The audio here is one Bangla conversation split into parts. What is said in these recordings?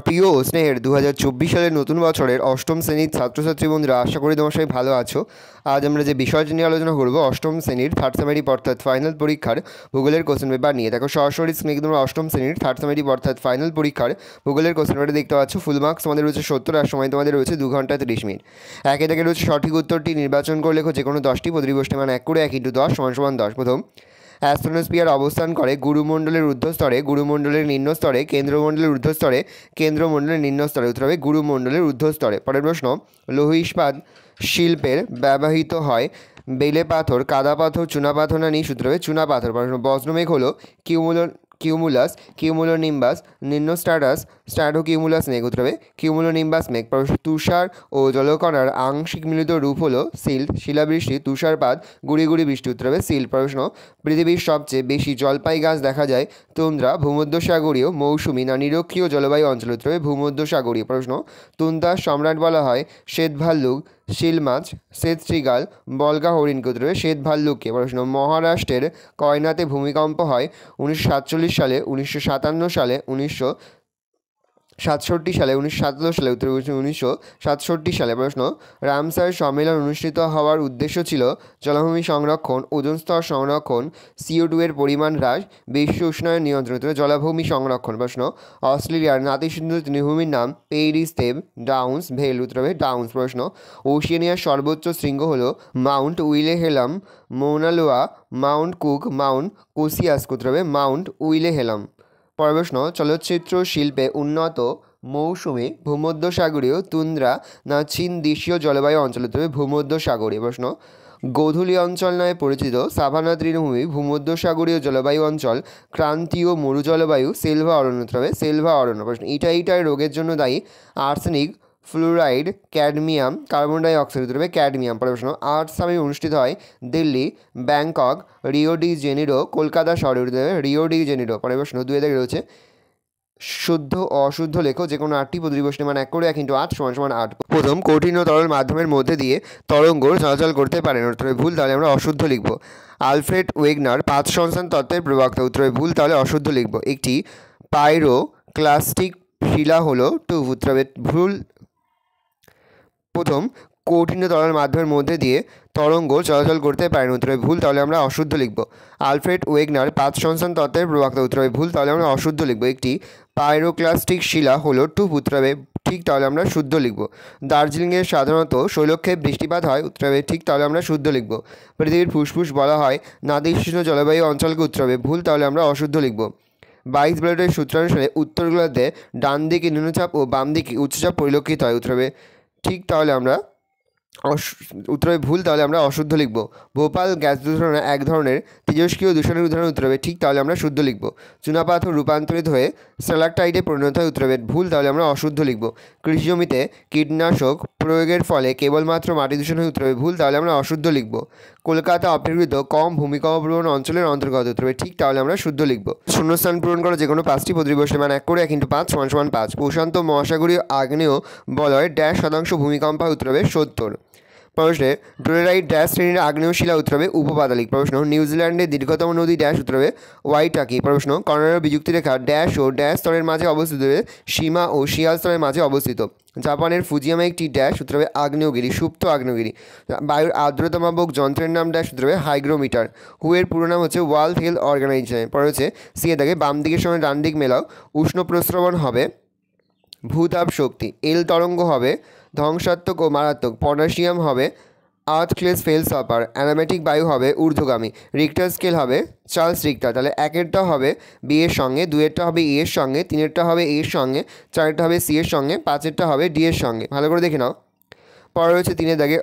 প্রিয় ও স্নেহের 2024 সালের নতুন বছরের অষ্টম শ্রেণীর ছাত্রছাত্রী বন্ধুরা, আশা করি তোমার সবাই ভালো আছো। আজ আমরা যে বিষয়টি নিয়ে আলোচনা করব অষ্টম শ্রেণীর থার্ড সেমেটিভ অর্থাৎ ফাইনাল পরীক্ষার ভূগোলের কোশ্চেন পেপার নিয়ে। দেখো সরাসরি স্ক্রিনে তোমরা অষ্টম শ্রেণীর থার্ড সেমেটিভ অর্থাৎ ফাইনাল পরীক্ষার ভূগোলের কোশ্চেন পেপারটি দেখতে পাচ্ছ। ফুল মার্কস তোমাদের রয়েছে 70 আর সময় তোমাদের রয়েছে 2 ঘন্টা 30 মিনিট। একে থেকে রয়েছে সঠিক উত্তরটি নির্বাচন করে লেখো যে কোনো 10টি প্রতিবষ্টি মান 1 করে 1 × 10 = 10। প্রথম, অ্যাস্ট্রোনোস্ফিয়ার অবস্থান করে গুরুমণ্ডলের ঊর্ধ্বস্তরে, গুরুমণ্ডলের নিম্নস্তরে, কেন্দ্রমণ্ডলের ঊর্ধ্বস্তরে, কেন্দ্রমণ্ডলের নিম্নস্তরে। উত্তর হবে গুরুমণ্ডলের ঊর্ধ্বস্তরে। পরের প্রশ্ন, লৌহ ইস্পাত শিল্পের ব্যবহৃত হয় বেলে পাথর, কাদা পাথর, চুনা পাথর না নিই? সূত্র হবে চুনা পাথর। প্রশ্ন, বজ্রমেঘ হলো কিউমুলাস, কিউমুলোনিম্বাস, নিম্নোস্ট্রাটাস, স্ট্র্যাটোকিউমুলাস মেঘ। উত্তর হবে কিউমুলোনিম্বাস মেঘ। তুষার ও জলকণার আংশিক মিলিত রূপ হলো সিল্ট, শিলাবৃষ্টি, তুষারপাত, গুড়ি গুড়ি বৃষ্টি। উত্তর হবে সিল্ট। প্রশ্ন, পৃথিবীর সবচেয়ে বেশি জলপাই গাছ দেখা যায় তুন্দ্রা, ভূমধ্যসাগরীয়, মৌসুমী না নিরক্ষীয় জলবায়ু অঞ্চল? উত্তর হবে ভূমধ্যসাগরীয়। প্রশ্ন, তুন্তার সম্রাট বলা হয় শ্বেত ভাল্লুক, শিল মাছ, শ্বেত শৃগাল, বলগা হরিণকে? উত্তর হবে শ্বেত ভাল্লুককে। প্রশ্ন, মহারাষ্ট্রের কয়নাতে ভূমিকম্প হয় 1947 সালে, 1957 সালে, 1967 সালে, 1977 সালে? উত্তর 1967 সালে। প্রশ্ন, রামসার সম্মেলন অনুষ্ঠিত হওয়ার উদ্দেশ্য ছিল জলাভূমি সংরক্ষণ, ওজোন স্তর সংরক্ষণ, CO2 এর পরিমাণ হ্রাস, বিশ্ব উষ্ণায়ন নিয়ন্ত্রণ। উত্তর জলাভূমি সংরক্ষণ। প্রশ্ন, অস্ট্রেলিয়ার নাতিশীতোষ্ণ তৃণভূমির নাম? পেরিস, তেব, ডাউন্স, ভেল। উত্তর হবে ডাউন্স। প্রশ্ন, ওশেনিয়ার সর্বোচ্চ শৃঙ্গ হল মাউন্ট উইলেহেলাম, মৌনা লোয়া, মাউন্ট কুক, মাউন্ট কোসিয়াস? উত্তর হবে মাউন্ট উইলেহেলাম। পরের প্রশ্ন, চলচ্চিত্র শিল্পে উন্নত মৌসুমী ভূমধ্যসাগরীয় তুন্দ্রা না চীন দেশীয় জলবায়ু অঞ্চল? উত্তর হবে ভূমধ্যসাগরীয়। প্রশ্ন, গোধূলি অঞ্চল নামে পরিচিত সাভানা তৃণভূমি ভূমধ্যসাগরীয় জলবায়ু অঞ্চল, ক্রান্তীয় মরু জলবায়ু, সেলভা অরণ্য? উত্তর হবে সেলভা অরণ্য। প্রশ্ন, ইটাই রোগের জন্য দায়ী arsenic, fluoride, cadmium, carbon die oxide? উত্তর হবে ক্যাডমিয়াম। পরের প্রশ্ন, আর্ট সামিট অনুষ্ঠিত হয় Delhi, Bangkok, Rio de Janeiro, Kolkata শহরে? উত্তর হবে রিও ডি জেনিরো। পরের প্রশ্ন, 2 থেকে রয়েছে শুদ্ধ ও অশুদ্ধ লেখো যে কোনো 8টি প্রতিবষ্টি মান 1 করে 1 × 8 = 8। প্রথম, কঠিন ও তরল মাধ্যমের মধ্যে দিয়ে তরঙ্গ চলাচল করতে পারেন? উত্তরে ভুল, তাহলে আমরা অশুদ্ধ লিখব। আলফ্রেড ওয়েগনার পাঁচ সংস্থান তত্ত্বের প্রবক্তা? উত্তরে ভুল, তাহলে অশুদ্ধ লিখব। একটি পাইরোক্লাস্টিক শিলা হলো টুফ? উত্তর হবে ভুল। প্রথম, কঠিন ও তরল মাধ্যমের মধ্যে দিয়ে তরঙ্গ চলাচল করতে পারেন? উত্তরে ভুল, তাহলে আমরা অশুদ্ধ লিখব। আলফ্রেড ওয়েগনার পাঁচ সংস্থান তত্ত্বের প্রবক্তা? উত্তরে ভুল, তাহলে আমরা অশুদ্ধ লিখব। একটি পাইরোক্লাস্টিক শিলা হলো টুফ? উত্তর হবে ঠিক, তাহলে আমরা শুদ্ধ লিখব। দার্জিলিংয়ে সাধারণত শৈলক্ষেপে বৃষ্টিপাত হয়? উত্তর হবে ঠিক, তাহলে আমরা শুদ্ধ লিখব। পৃথিবীর ফুসফুস বলা হয় নাতিশীতোষ্ণ জলবায়ু অঞ্চলকে? উত্তর হবে ভুল, তাহলে আমরা অশুদ্ধ লিখব। বাইস ব্লেডের সূত্রানুসারে উত্তর গোলার্ধে ডান দিকে নিম্নচাপ ও বাম দিকে উচ্চচাপ পরিলক্ষিত হয়? উত্তর হবে ঠিক, তাহলে আমরা উত্তরে ভুল, তাহলে আমরা অশুদ্ধ লিখব। ভোপাল গ্যাস দুর্ঘটনা এক ধরনের তেজস্ক্রিয় দূষণের উদাহরণ? উত্তর হবে ঠিক, তাহলে আমরা শুদ্ধ লিখব। চুনাপাথর রূপান্তরিত হয়ে স্ট্যালাকটাইটে পরিণত হয়? উত্তর হবে ভুল, তাহলে আমরা অশুদ্ধ লিখব। কৃষি জমিতে কীটনাশক প্রয়োগের ফলে কেবলমাত্র মাটি দূষণ হয়? উত্তর হবে ভুল, তাহলে আমরা অশুদ্ধ লিখব। কলকাতা অপেক্ষাকৃত কম ভূমিকম্পপ্রবণ অঞ্চলের অন্তর্গত? উত্তর হবে ঠিক, তাহলে আমরা শুদ্ধ লিখব। শূন্যস্থান পূরণ করো যে কোনো 5টি প্রতিবষ্টি মান 1 করে 1 × 5 = 5। প্রশান্ত মহাসাগরীয় আগ্নেয় বলয় % ভূমিকম্প হয়? উত্তর হবে 70। প্রশ্নে, ডোলেরাইট ড্যাশ শ্রেণীর আগ্নেয় শিলা? উত্তর হবে উপপাতালিক। প্রশ্ন, নিউজিল্যান্ডের দীর্ঘতম নদী ড্যাশ? উত্তর হবে ওয়াইটাকি। প্রশ্ন, কর্নাটকের বিযুক্তি রেখা ড্যাশ ও ড্যাশ স্তরের মাঝে অবস্থিত? সীমা ও শিয়াল স্তরের মাঝে অবস্থিত। জাপানের ফুজিয়ামা একটি ড্যাশ? উত্তর হবে আগ্নেয়গিরি, সুপ্ত আগ্নেয়গিরি। বায়ুর আর্দ্রতা মাপক যন্ত্রের নাম ড্যাশ? উত্তর হবে হাইগ্রোমিটার। হুয়ের পুরো নাম হচ্ছে ওয়ার্ল্ড হেলথ অর্গানাইজেশন। পরে হচ্ছে সিয়ে থাকে বাম দিকের সঙ্গে ডান দিক মেলাও। উষ্ণ প্রস্রবণ হবে ভূতাপ শক্তি। এল তরঙ্গ হবে ধ্বংসাত্মক ও মারাত্মক। পটাশিয়াম হবে আর্থক্লেস ফেলস অপার। অ্যারোমেটিক বায়ু হবে ঊর্ধ্বগামী। রিক্টার স্কেল হবে চার্লস রিক্টার। তাহলে 1এরটা হবে বি এর সঙ্গে, 2এরটা হবে ই এর সঙ্গে, 3এরটা হবে এর সঙ্গে, 4এরটা হবে সি এর সঙ্গে, 5এরটা হবে ডি এর সঙ্গে। ভালো করে দেখে নাও। পরে রয়েছে 3 দাগে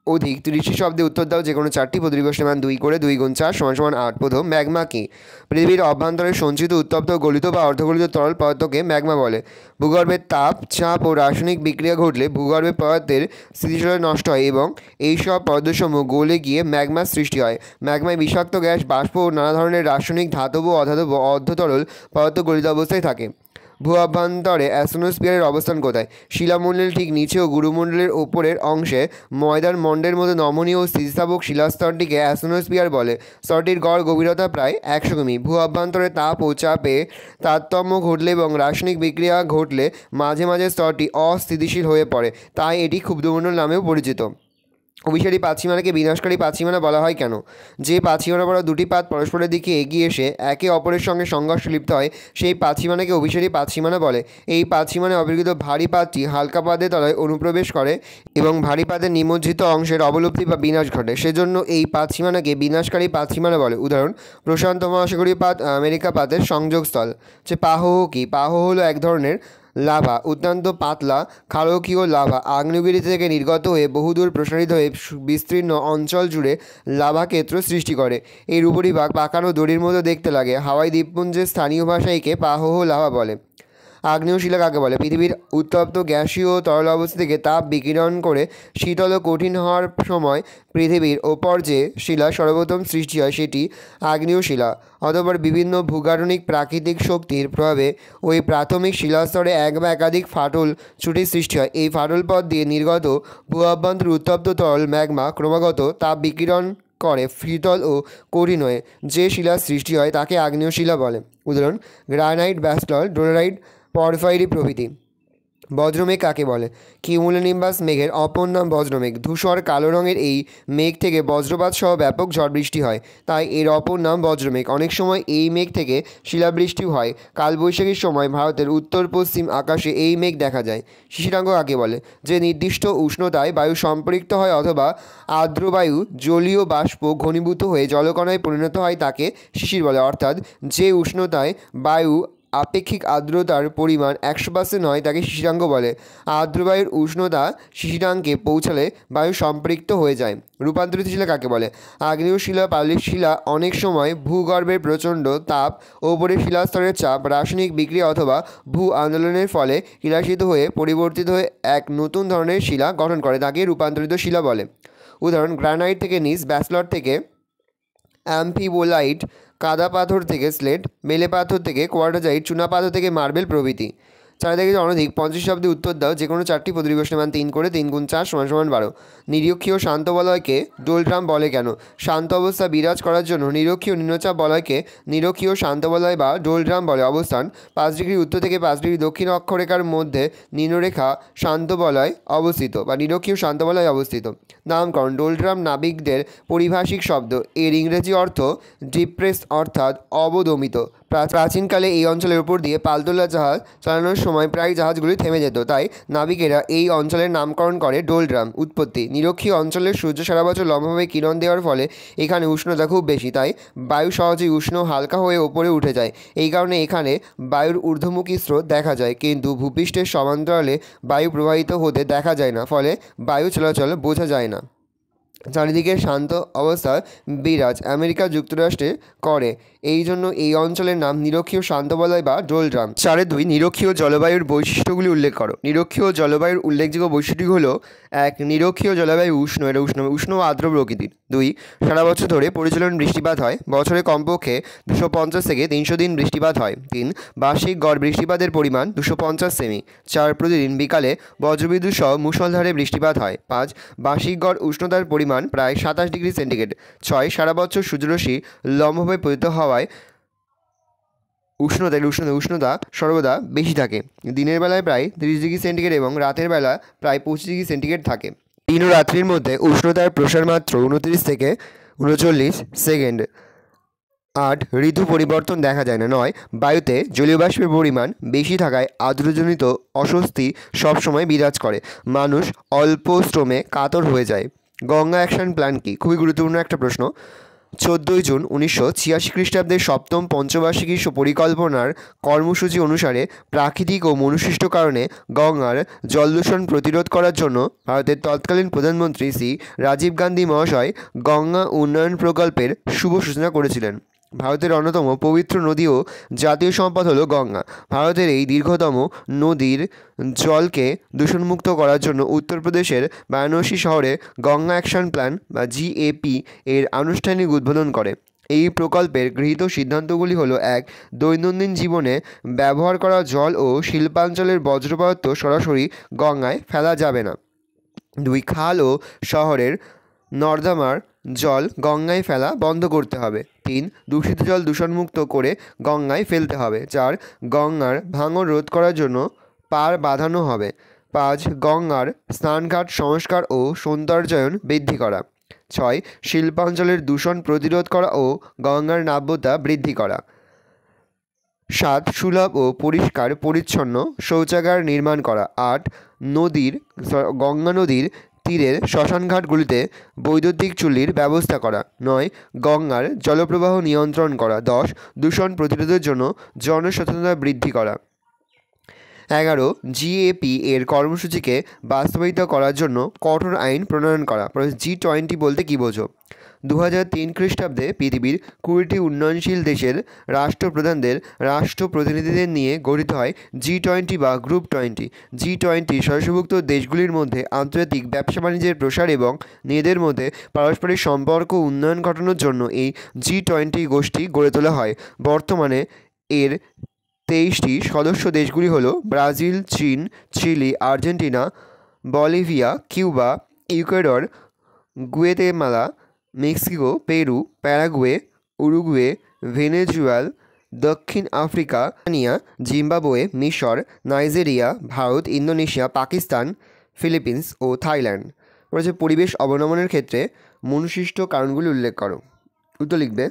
অধিক 30টি শব্দে উত্তর দাও যে কোনো 4টি প্রতিবষ্টি মান 2 করে 2 × 4 = 8। প্রথম, ম্যাগমা কি? পৃথিবীর অভ্যন্তরে সঞ্চিত উত্তপ্ত গলিত বা অর্ধগলিত তরল পদার্থকে ম্যাগমা বলে। ভূগর্ভের তাপ, চাপ ও রাসায়নিক বিক্রিয়া ঘটলে ভূগর্ভের পদার্থের স্থিতিশীলতা নষ্ট হয় এবং এইসব পদার্থসমূহ গলে গিয়ে ম্যাগমার সৃষ্টি হয়। ম্যাগমায় বিষাক্ত গ্যাস, বাষ্প ও নানা ধরনের রাসায়নিক, ধাতব ও অধাতব অর্ধতরল পদার্থ গলিত অবস্থায় থাকে। ভূ অভ্যন্তরে অ্যাসনোস্ফিয়ারের অবস্থান কোথায়? শিলামণ্ডলের ঠিক নিচে ও গুরুমণ্ডলের ওপরের অংশে ময়দার মণ্ডের মতো নমনীয় ও স্থিতিস্থাপক শিলাস্তরটিকে অ্যাসনোস্ফিয়ার বলে। স্তরটির গড় গভীরতা প্রায় 100 কিমি। ভূ অভ্যন্তরে তাপ ও চাপে তারতম্য ঘটলে এবং রাসায়নিক বিক্রিয়া ঘটলে মাঝে মাঝে স্তরটি অস্থিতিশীল হয়ে পড়ে, তাই এটি ক্ষুব্ধমণ্ডল নামেও পরিচিত। অভিসারী পাতসীমানাকে বিনাশকারী পাতসীমানা বলা হয় কেন? যে পাতসীমানা বড় দুটি পাত পরস্পরের দিকে এগিয়ে এসে একে অপরের সঙ্গে সংঘর্ষে লিপ্ত হয় সেই পাতসীমানাকে অভিসারী পাতসীমানা বলে। এই পাতসীমানায় অবস্থিত ভারী পাতটি হালকা পাতের তলায় অনুপ্রবেশ করে এবং ভারী পাতের নিমজ্জিত অংশের অবলুপ্তি বা বিনাশ ঘটে, সেজন্য এই পাতসীমানাকে বিনাশকারী পাতসীমানা বলে। উদাহরণ: প্রশান্ত মহাসাগরীয় পাত আমেরিকা পাতের সংযোগস্থল। যে পাহহ কি? পাহহ হলো এক ধরনের লাভা, অত্যন্ত পাতলা ক্ষারকীয় লাভা আগ্নেয়গিরি থেকে নির্গত হয়ে বহুদূর প্রসারিত হয়ে বিস্তীর্ণ অঞ্চল জুড়ে লাভাক্ষেত্র সৃষ্টি করে। এর উপরিভাগ পাকানো দড়ির মতো দেখতে লাগে। হাওয়াই দ্বীপপুঞ্জের স্থানীয় ভাষায় একে পাহহ লাভা বলে। আগ্নেয় শিলা কাকে বলে? পৃথিবীর উত্তপ্ত গ্যাসীয় ও তরল অবস্থা থেকে তাপ বিকিরণ করে শীতল ও কঠিন হওয়ার সময় পৃথিবীর ওপর যে শিলা সর্বপ্রথম সৃষ্টি হয় সেটি আগ্নেয় শিলা। অতঃপর বিভিন্ন ভূগাঠনিক প্রাকৃতিক শক্তির প্রভাবে ওই প্রাথমিক শিলাস্তরে এক বা একাধিক ফাটল ছুটির সৃষ্টি হয়। এই ফাটল পথ দিয়ে নির্গত ভূ অভ্যন্তর উত্তপ্ত তরল ম্যাগমা ক্রমাগত তাপ বিকিরণ করে শীতল ও কঠিন হয়ে যে শিলার সৃষ্টি হয় তাকে আগ্নেয় শিলা বলে। উদাহরণ: গ্রানাইট, ব্যাসল্ট, ডোনারাইট, পরফাইরি প্রভৃতি। বজ্রমেঘ কাকে বলে? কিউমুলোনিম্বাস মেঘের অপর নাম বজ্রমেঘ। ধূসর কালো রঙের এই মেঘ থেকে বজ্রপাত সহ ব্যাপক ঝড় বৃষ্টি হয়, তাই এর অপর নাম বজ্রমেঘ। অনেক সময় এই মেঘ থেকে শিলাবৃষ্টিও হয়। কালবৈশাখীর সময় ভারতের উত্তর পশ্চিম আকাশে এই মেঘ দেখা যায়। শিশিরাঙ্ক কাকে বলে? যে নির্দিষ্ট উষ্ণতায় বায়ু সম্পৃক্ত হয় অথবা আর্দ্র বায়ু জলীয় বাষ্প ঘনীভূত হয়ে জলকণায় পরিণত হয় তাকে শিশির বলে। অর্থাৎ যে উষ্ণতায় বায়ু আপেক্ষিক আর্দ্রতার পরিমাণ 100% হয় তাকে শিশিরাঙ্ক বলে। আর্দ্রবায়ুর উষ্ণতা শিশিরাঙ্কে পৌঁছালে বায়ু সম্পৃক্ত হয়ে যায়। রূপান্তরিত শিলা কাকে বলে? আগ্নেয় শিলা, পাললিক শিলা অনেক সময় ভূগর্ভের প্রচণ্ড তাপ, ওপরের শিলাস্তরের চাপ, রাসায়নিক বিক্রিয়া অথবা ভূ আন্দোলনের ফলে হিলাসিত হয়ে পরিবর্তিত হয়ে এক নতুন ধরনের শিলা গঠন করে, তাকে রূপান্তরিত শিলা বলে। উদাহরণ: গ্রানাইট থেকে নিস, ব্যাসল্ট থেকে অ্যাম্ফিবোলাইট, কাদা পাথর থেকে স্লেট, বেলে পাথর থেকে কোয়ার্টাজাইট, চুনা পাথর থেকে মার্বেল প্রভৃতি। 4 থেকে অনধিক 50 শব্দে উত্তর দাও। যে কোনো 4টি প্রতিবিষ্টের মান 3 করে। 3 × 4 = 12। নিরক্ষীয় শান্ত বলয়কে ডোলড্রাম বলে কেন? শান্ত অবস্থা বিরাজ করার জন্য নিরক্ষীয় নিম্নচাপ বলয়কে নিরক্ষীয় শান্ত বলয় বা ডোলড্রাম বলে। অবস্থান: 5 ডিগ্রি উত্তর থেকে 5 ডিগ্রি দক্ষিণ অক্ষরেখার মধ্যে নিম্নরেখা শান্ত বলয় অবস্থিত বা নিরক্ষীয় শান্ত বলয় অবস্থিত। নামকরণ: ডোলড্রাম নাবিকদের পারিভাষিক শব্দ। এর ইংরেজি অর্থ ডিপ্রেস অর্থাৎ অবদমিত। প্রাচীনকালে এই অঞ্চলের উপর দিয়ে পালতোলা জাহাজ চালানোর সময় প্রায় জাহাজগুলি থেমে যেত, তাই নাবিকেরা এই অঞ্চলের নামকরণ করে ডোলড্রাম। উৎপত্তি: নিরক্ষীয় অঞ্চলের সূর্য সারা বছর লম্বাভাবে কিরণ দেওয়ার ফলে এখানে উষ্ণতা খুব বেশি, তাই বায়ু সহজেই উষ্ণ হালকা হয়ে ওপরে উঠে যায়। এই কারণে এখানে বায়ুর ঊর্ধ্বমুখী স্রোত দেখা যায়, কিন্তু ভূপৃষ্ঠের সমান্তরালে বায়ু প্রবাহিত হতে দেখা যায় না, ফলে বায়ু চলাচল বোঝা যায় না। চারিদিকে শান্ত অবস্থা বিরাজ আমেরিকা যুক্তরাষ্ট্রে করে, এই জন্য এই অঞ্চলের নাম নিরক্ষীয় শান্ত বলয় বা ডোলড্রাম। 4.2 নিরক্ষীয় জলবায়ুর বৈশিষ্ট্যগুলি উল্লেখ করো। নিরক্ষীয় জলবায়ুর উল্লেখযোগ্য বৈশিষ্ট্যগুলি হলো: 1. নিরক্ষীয় জলবায়ু উষ্ণ, এটা উষ্ণ ও আর্দ্র প্রকৃতির। 2. সারা বছর ধরে পরিচালন বৃষ্টিপাত হয়, বছরে কমপক্ষে 250 থেকে 300 দিন বৃষ্টিপাত হয়। 3. বার্ষিক গড় বৃষ্টিপাতের পরিমাণ 250 সেমি। 4. প্রতিদিন বিকালে বজ্রবিদ্যুৎ সহ মুষলধারে বৃষ্টিপাত হয়। 5. বার্ষিক গড় উষ্ণতার পরিমাণ প্রায় 27 ডিগ্রি সেন্টিগ্রেড। 6. সারা বছর সূর্যরশ্মি লম্বভাবে পতিত হওয়ায় উষ্ণতা সর্বদা বেশি থাকে। দিনের বেলায় প্রায় 30 ডিগ্রি সেন্টিগ্রেড এবং রাতের বেলা প্রায় 25 ডিগ্রি সেন্টিগ্রেড থাকে। দিন ও রাত্রির মধ্যে উষ্ণতার প্রসার মাত্র 29 থেকে 39 সেকেন্ড। 8. ঋতু পরিবর্তন দেখা যায় না। 9. বায়ুতে জলীয় বাষ্পের পরিমাণ বেশি থাকায় আর্দ্রজনিত অস্বস্তি সবসময় বিরাজ করে। মানুষ অল্প শ্রমে কাতর হয়ে যায়। গঙ্গা অ্যাকশন প্ল্যান কি? খুবই গুরুত্বপূর্ণ একটা প্রশ্ন। 14 জুন 1986 খ্রিস্টাব্দের সপ্তম পঞ্চবার্ষিকী পরিকল্পনার কর্মসূচি অনুসারে প্রাকৃতিক ও মনুসৃষ্ট কারণে গঙ্গার জলদূষণ প্রতিরোধ করার জন্য ভারতের তৎকালীন প্রধানমন্ত্রী শ্রী রাজীব গান্ধী মহাশয় গঙ্গা উন্নয়ন প্রকল্পের শুভ সূচনা করেছিলেন। ভারতের অন্যতম পবিত্র নদী ও জাতীয় সম্পদ হলো গঙ্গা। ভারতের এই দীর্ঘতম নদীর জলকে দূষণমুক্ত করার জন্য উত্তরপ্রদেশের বারাণসী শহরে গঙ্গা অ্যাকশন প্ল্যান বা GAP এর আনুষ্ঠানিক উদ্বোধন করে। এই প্রকল্পের গৃহীত সিদ্ধান্তগুলি হলো: 1. দৈনন্দিন জীবনে ব্যবহার করা জল ও শিল্পাঞ্চলের বর্জ্য পদার্থ সরাসরি গঙ্গায় ফেলা যাবে না। 2. খাল ও শহরের নর্দমার জল গঙ্গায় ফেলা বন্ধ করতে হবে। 3. দূষিত জল দূষণমুক্ত করে গঙ্গায় ফেলতে হবে। 4. গঙ্গার ভাঙন রোধ করার জন্য পার বাঁধানো হবে। 5. গঙ্গার স্নানঘাট সংস্কার ও সৌন্দর্যায়ন বৃদ্ধি করা। 6. শিল্পাঞ্চলের দূষণ প্রতিরোধ করা ও গঙ্গার নাব্যতা বৃদ্ধি করা। 7. সুলভ ও পরিষ্কার পরিচ্ছন্ন শৌচাগার নির্মাণ করা। 8. গঙ্গা নদীর তীরের শ্মশানঘাটগুলিতে বৈদ্যুতিক চুল্লির ব্যবস্থা করা। 9. গঙ্গার জলপ্রবাহ নিয়ন্ত্রণ করা। 10. দূষণ প্রতিরোধের জন্য জনসচেতনতা বৃদ্ধি করা। 11. GAP এর কর্মসূচিকে বাস্তবায়িত করার জন্য কঠোর আইন প্রণয়ন করা। G20 বলতে কী বোঝো? 2003 খ্রিস্টাব্দে পৃথিবীর 20টি উন্নয়নশীল দেশের রাষ্ট্রপ্রধানদের রাষ্ট্রপ্রতিনিধিদের নিয়ে গঠিত হয় G20 বা গ্রুপ 20। G20 সদস্যভুক্ত দেশগুলির মধ্যে আন্তর্জাতিক ব্যবসা বাণিজ্যের প্রসার এবং নিজেদের মধ্যে পারস্পরিক সম্পর্ক উন্নয়ন ঘটানোর জন্য এই G20 গোষ্ঠী গড়ে তোলা হয়। বর্তমানে এর 23টি সদস্য দেশগুলি হলো: ব্রাজিল, চীন, Chile, Argentina, Bolivia, Cuba, Ecuador, Guatemala, Mexico, Peru, Paraguay, Uruguay, Venezuela, দক্ষিণ আফ্রিকা, তানজানিয়া, জিম্বাবুয়ে, মিশর, Nigeria, Bharat, Indonesia, Pakistan, Philippines ও থাইল্যান্ড। রয়েছে পরিবেশ অবনমনের ক্ষেত্রে মনুসৃষ্ট কারণগুলি উল্লেখ করো। উত্তর লিখবে: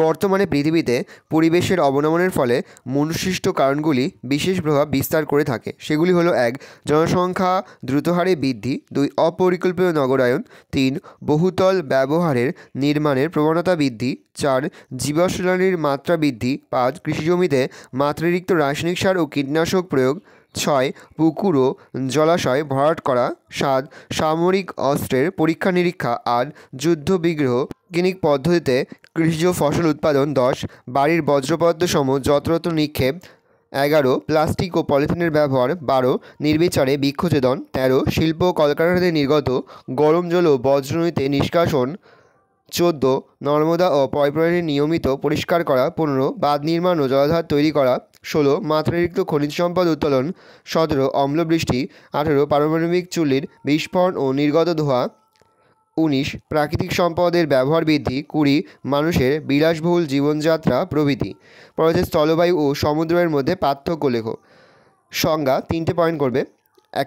বর্তমানে পৃথিবীতে পরিবেশের অবনমনের ফলে মনুসৃষ্ট কারণগুলি বিশেষ প্রভাব বিস্তার করে থাকে। সেগুলি হলো: 1. জনসংখ্যা দ্রুত হারে বৃদ্ধি। 2. অপরিকল্পিত নগরায়ন। 3. বহুতল ব্যবহারের নির্মাণের প্রবণতা বৃদ্ধি। 4. জীবাশ্মজ্বালানির মাত্রা বৃদ্ধি। 5. কৃষিজমিতে মাত্রাতিরিক্ত রাসায়নিক সার ও কীটনাশক প্রয়োগ। 6. পুকুর ও জলাশয় ভরাট করা। 7. সামরিক অস্ত্রের পরীক্ষা নিরীক্ষা। 8. যুদ্ধ বিগ্রহ বৈজ্ঞানিক পদ্ধতিতে কৃষিজ ফসল উৎপাদন। 10. বাড়ির বর্জ্যপদার্থসমূহ যত্রতত্র নিক্ষেপ। 11. প্লাস্টিক ও পলিথিনের ব্যবহার। 12. নির্বিচারে বৃক্ষছেদন। 13. শিল্প কলকারখানাতে নির্গত গরম জল ও বজ্র নদীতে নিষ্কাশন। 14. নর্মদা ও পয়প্রণালী নিয়মিত পরিষ্কার করা। 15. বাঁধ নির্মাণ ও জলাধার তৈরি করা। 16. মাত্রাতিরিক্ত খনিজ সম্পদ উত্তোলন। 17. অম্লবৃষ্টি। 18. পারমাণবিক চুল্লির বিস্ফোরণ ও নির্গত ধোঁয়া। 19. প্রাকৃতিক সম্পদের ব্যবহার বৃদ্ধি। 20. মানুষের বিলাসবহুল জীবনযাত্রা প্রভৃতি। পরে স্থলবায়ু ও সমুদ্রের মধ্যে পার্থক্য লেখো। সংজ্ঞা 3টে পয়েন্ট করবে,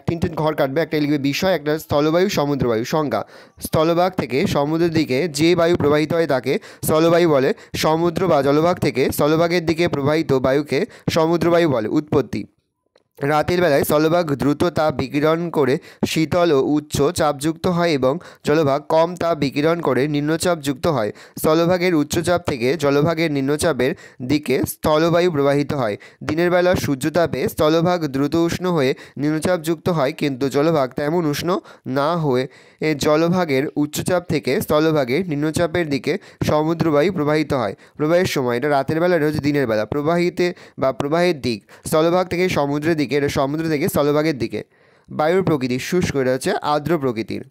3টে ঘর কাটবে, একটা লিখবে বিষয়, একটা স্থলবায়ু, সমুদ্রবায়ু। সংজ্ঞা: স্থলভাগ থেকে সমুদ্রের দিকে যে বায়ু প্রবাহিত হয় তাকে স্থলবায়ু বলে। সমুদ্র বা জলভাগ থেকে স্থলভাগের দিকে প্রবাহিত বায়ুকে সমুদ্রবায়ু বলে। উৎপত্তি: রাতের বেলায় স্থলভাগ দ্রুত তাপ বিকিরণ করে শীতল ও উচ্চ চাপযুক্ত হয় এবং জলভাগ কম তাপ বিকিরণ করে নিম্নচাপযুক্ত হয়। স্থলভাগের উচ্চচাপ থেকে জলভাগের নিম্নচাপের দিকে স্থলবায়ু প্রবাহিত হয়। দিনের বেলা সূর্যতাপে স্থলভাগ দ্রুত উষ্ণ হয়ে নিম্নচাপযুক্ত হয়, কিন্তু জলভাগ তেমন উষ্ণ না হয়ে জলভাগের উচ্চচাপ থেকে স্থলভাগের নিম্নচাপের দিকে সমুদ্রবায়ু প্রবাহিত হয়। প্রবাহের সময়, এটা রাতের বেলা, এটা হচ্ছে দিনের বেলা। প্রবাহের দিক: স্থলভাগ থেকে সমুদ্রের দিকে, এটা সমুদ্র থেকে স্থলভাগের দিকে। বায়ুর প্রকৃতি: শুষ্ক, এটা হচ্ছে আর্দ্র প্রকৃতির।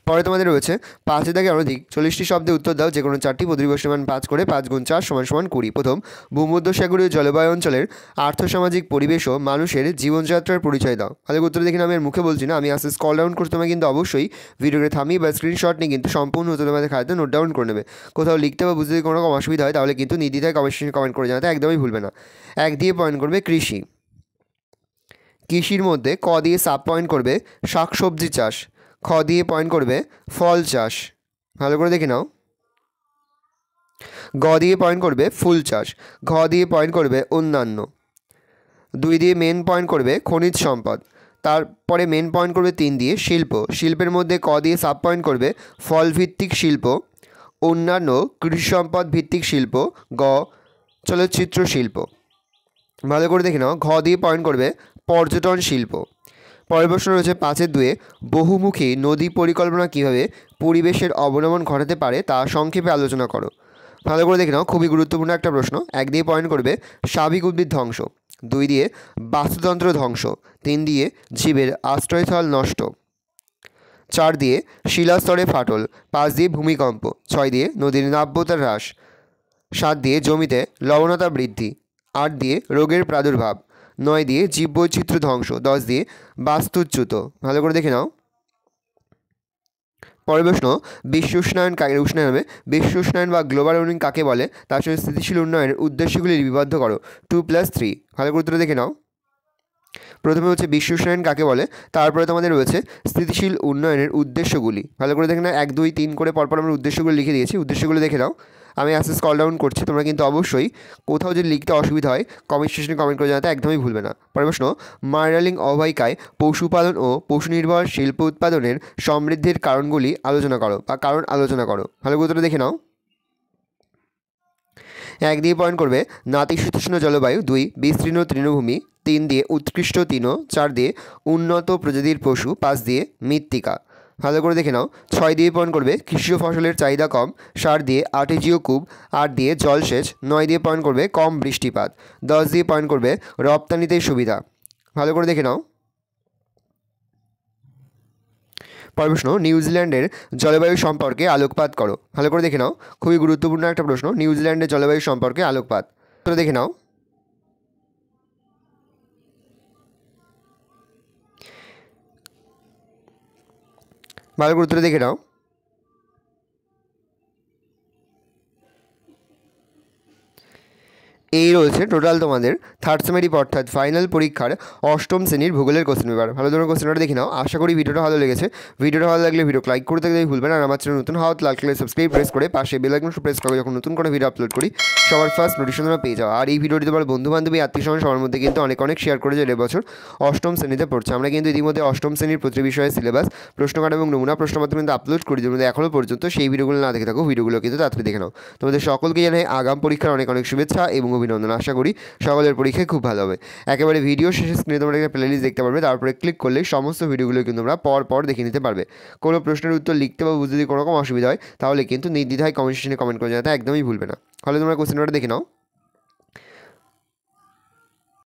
পরে তোমাদের রয়েছে 5 থেকে অনধিক 40টি শব্দে উত্তর দাও, যে কোনো 4টি, প্রতিটি প্রশ্নের মান 5 করে, 5 × 4 = 20। প্রথম: ভূমধ্যসাগরীয় জলবায়ু অঞ্চলের আর্থসামাজিক পরিবেশ ও মানুষের জীবনযাত্রার পরিচয় দাও। তাহলে উত্তর দেখি, আমি আর মুখে বলছি না, আমি আস্তে স্ক্রল ডাউন করতে, তোমায় কিন্তু অবশ্যই ভিডিওকে থামিয়ে বা স্ক্রিনশট নিয়ে কিন্তু সম্পূর্ণ উত্তর তোমাদের খাতাতে নোট ডাউন করে নেবে। কোথাও লিখতে বা বুঝতে কোনো রকম অসুবিধা হয় তাহলে কিন্তু নির্দ্বিধায় কমেন্ট করে জানাতে একদমই ভুলবে না। 1 দিয়ে পয়েন্ট করবে কৃষি। কৃষির মধ্যে ক দিয়ে সাব পয়েন্ট করবে শাকসবজি চাষ। খ দিয়ে পয়েন্ট করবে ফল চাষ, ভালো করে দেখে নাও। গ দিয়ে পয়েন্ট করবে ফুল চাষ। ঘ দিয়ে পয়েন্ট করবে অন্যান্য। 2 দিয়ে মেন পয়েন্ট করবে খনিজ সম্পদ। তারপরে মেন পয়েন্ট করবে 3 দিয়ে শিল্প। শিল্পের মধ্যে ক দিয়ে সাব পয়েন্ট করবে ফল ভিত্তিক শিল্প, অন্যান্য কৃষি সম্পদ ভিত্তিক শিল্প, গ চলচ্চিত্র শিল্প। ভালো করে দেখে নাও। ঘ দিয়ে পয়েন্ট করবে পর্যটন শিল্প। পরের প্রশ্ন রয়েছে 5-এর 2-এ, বহুমুখী নদী পরিকল্পনা কীভাবে পরিবেশের অবনমন ঘটাতে পারে তা সংক্ষেপে আলোচনা করো। ভালো করে দেখে নাও, খুবই গুরুত্বপূর্ণ একটা প্রশ্ন। 1 দিয়ে পয়েন্ট করবে স্বাভাবিক উদ্ভিদ ধ্বংস। 2 দিয়ে বাস্তুতন্ত্র ধ্বংস। 3 দিয়ে জীবের আশ্রয়স্থল নষ্ট। 4 দিয়ে শিলাস্তরে ফাটল, 5 দিয়ে ভূমিকম্প, 6 দিয়ে নদীর নাব্যতা হ্রাস, 7 দিয়ে জমিতে লবণতা বৃদ্ধি, 8 দিয়ে রোগের প্রাদুর্ভাব, 9 দিয়ে জীববৈচিত্র্য ধ্বংস, 10 দিয়ে বাস্তুচ্যুত। ভালো করে দেখে নাও। পরের প্রশ্ন, বিশ্ব উষ্ণায়ন কাকে উষ্ণায়ন হবে? বিশ্ব উষ্ণায়ন বা গ্লোবাল ওয়ার্মিং কাকে বলে? তার সঙ্গে স্থিতিশীল উন্নয়নের উদ্দেশ্যগুলি লিপিবদ্ধ করো। 2+3। ভালো করে উত্তরটা দেখে নাও। প্রথমে হচ্ছে বিশ্ব উষ্ণায়ন কাকে বলে, তারপরে তোমাদের রয়েছে স্থিতিশীল উন্নয়নের উদ্দেশ্যগুলি। ভালো করে দেখে নাও, 1 2 3 করে পরপর আমরা উদ্দেশ্যগুলো লিখে দিয়েছি, উদ্দেশ্যগুলো দেখে নাও। আমি আস্তে স্ক্রল ডাউন করছি, তোমরা কিন্তু অবশ্যই কোথাও যদি লিখতে অসুবিধা হয় কমেন্ট সেকশনে কমেন্ট করে জানাতে একদমই ভুলবে না। পরের প্রশ্ন, মার্ডালিং অববাহিকায় পশুপালন ও পশু নির্ভর শিল্প উৎপাদনের সমৃদ্ধির কারণগুলি আলোচনা করো বা কারণ আলোচনা করো। ভালো করে দেখে নাও। 1 দিয়ে পয়েন্ট করবে নাতিশীতোষ্ণ জলবায়ু, 2 বিস্তীর্ণ তৃণভূমি, 3 দিয়ে উৎকৃষ্ট তৃণ, 4 দিয়ে উন্নত প্রজাতির পশু, 5 দিয়ে মৃত্তিকা। ভালো করে দেখে নাও। 6 দিয়ে পয়েন্ট করবে কৃষি ফসলের চাহিদা কম, 7 দিয়ে আর্টেজিও কূপ, 8 দিয়ে জলসেচ, 9 দিয়ে পয়েন্ট করবে কম বৃষ্টিপাত, 10 দিয়ে পয়েন্ট করবে রপ্তানিতে সুবিধা। ভালো করে দেখে নাও। পরের প্রশ্ন, নিউজিল্যান্ডের জলবায়ু সম্পর্কে আলোকপাত করো। ভালো করে দেখে নাও, খুবই গুরুত্বপূর্ণ একটা প্রশ্ন, নিউজিল্যান্ডের জলবায়ু সম্পর্কে আলোকপাত। তো দেখে নাও। ভালো করে উত্তরে দেখে নাও। এই রয়েছে টোটাল তোমাদের থার্ড সেমেরি অর্থাৎ ফাইনাল পরীক্ষার অষ্টম শ্রেণীর ভূগোলের কোশ্চেন পেপার। ভালো ধরনের কোশ্চেনটা দেখে নাও। আশা করি ভিডিওটা ভালো লেগেছে। ভিডিওটা ভালো লাগলে ভিডিও লাইক করতে গেলে ভুলবেন, আর আমার চ্যানেল নতুন হওয়া লাল কালার সাবস্ক্রাইব প্রেস করে পাশে বেল আইকন প্রেস করে যখন নতুন করে ভিডিও আপলোড করি সবার ফার্স্ট নোটিফিকেশন পেয়ে যাও। আর এই ভিডিওটি তোমার বন্ধুবান্ধবী আত্মীয়স্বজন সবার মধ্যে কিন্তু অনেক শেয়ার করে যে এবছর অষ্টম শ্রেণীতে পড়ছে। আমরা কিন্তু ইতিমধ্যে অষ্টম শ্রেণীর প্রতি বিষয়ে সিলেবাস, প্রশ্নকার্ড এবং নমুনা প্রশ্নপত্র কিন্তু আপলোড করি, যেমন এখনও পর্যন্ত সেই ভিডিওগুলো না দেখে থাকো, ভিডিওগুলো কিন্তু তাড়াতাড়ি দেখে নাও। তোমাদের সকলকে জানাই আগাম পরীক্ষার অনেক শুভেচ্ছা এবং অভিনন্দন। আশা করি সকলের পরীক্ষায় খুব ভালো হবে। একেবারে ভিডিও শেষে স্ক্রিনে তোমরা একটা প্লেলিস্ট দেখতে পারবে, তারপরে ক্লিক করলে সমস্ত ভিডিওগুলো কিন্তু তোমরা পর দেখে নিতে পারবে। কোনো প্রশ্নের উত্তর লিখতে বা বুঝতে যদি কোনো রকম অসুবিধা হয় তাহলে কিন্তু নির্দ্বিধায় কমেন্ট সেকশনে কমেন্ট করে জানাতে একদমই ভুলবে না। তাহলে তোমরা কোশ্চেনটা দেখে নাও।